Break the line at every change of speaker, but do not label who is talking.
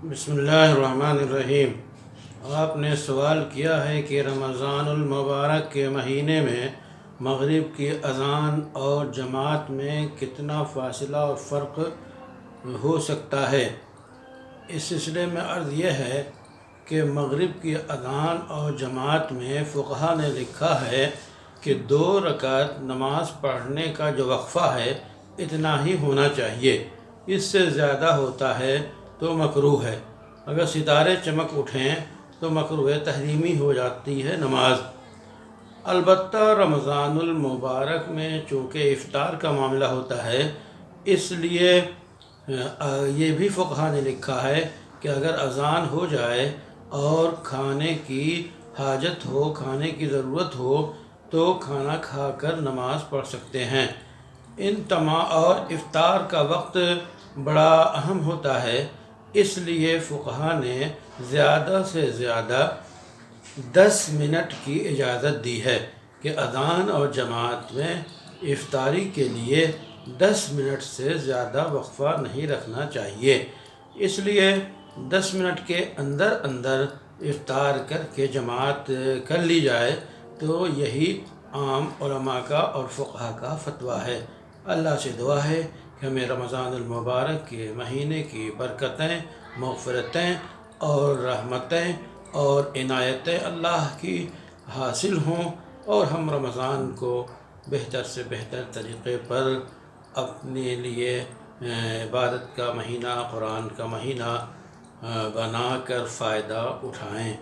بسم اللہ الرحمن الرحیم۔ آپ نے سوال کیا ہے کہ رمضان المبارک کے مہینے میں مغرب کی اذان اور جماعت میں کتنا فاصلہ اور فرق ہو سکتا ہے۔ اس سلسلے میں عرض یہ ہے کہ مغرب کی اذان اور جماعت میں فقہا نے لکھا ہے کہ 2 رکعت نماز پڑھنے کا جو وقفہ ہے اتنا ہی ہونا چاہیے، اس سے زیادہ ہوتا ہے تو مکروہ ہے۔ اگر ستارے چمک اٹھیں تو مکروہ تحریمی ہو جاتی ہے نماز۔ البتہ رمضان المبارک میں چونکہ افطار کا معاملہ ہوتا ہے، اس لیے یہ بھی فقہا نے لکھا ہے کہ اگر اذان ہو جائے اور کھانے کی حاجت ہو، کھانے کی ضرورت ہو تو کھانا کھا کر نماز پڑھ سکتے ہیں۔ اور افطار کا وقت بڑا اہم ہوتا ہے، اس لیے فقہا نے زیادہ سے زیادہ 10 منٹ کی اجازت دی ہے کہ اذان اور جماعت میں افطاری کے لیے 10 منٹ سے زیادہ وقفہ نہیں رکھنا چاہیے۔ اس لیے 10 منٹ کے اندر اندر افطار کر کے جماعت کر لی جائے تو یہی عام علماء کا اور فقہا کا فتویٰ ہے۔ اللہ سے دعا ہے کہ ہمیں رمضان المبارک کے مہینے کی برکتیں، مغفرتیں اور رحمتیں اور عنایتیں اللہ کی حاصل ہوں، اور ہم رمضان کو بہتر سے بہتر طریقے پر اپنے لیے عبادت کا مہینہ، قرآن کا مہینہ بنا کر فائدہ اٹھائیں۔